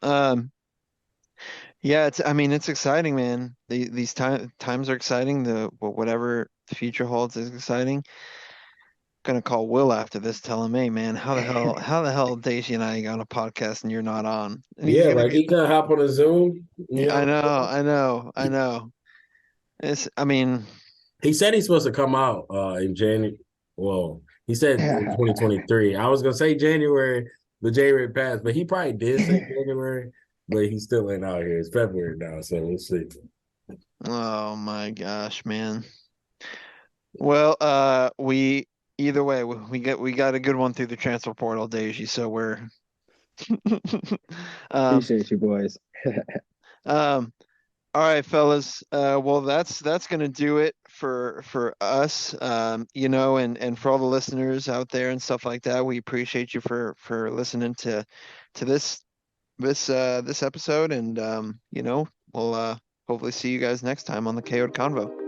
Yeah, it's exciting, man. These times are exciting. Whatever the future holds is exciting. Gonna call Will after this, tell him, hey man, how the hell Deji and I got on a podcast and you're not on? And he's gonna be,
he can hop on a Zoom.
I know.
He said he's supposed to come out in January. Well, he said in 2023. I was gonna say January, the January passed, but he probably did say January, but he still ain't out here. It's February now, so we'll see.
Oh my gosh, man. Well, either way, we got a good one through the transfer portal, Deji. So we're
appreciate you boys.
All right, fellas. Well, that's gonna do it for us. And for all the listeners out there and stuff like that, we appreciate you for listening to this episode, and we'll hopefully see you guys next time on the KO'd Convo.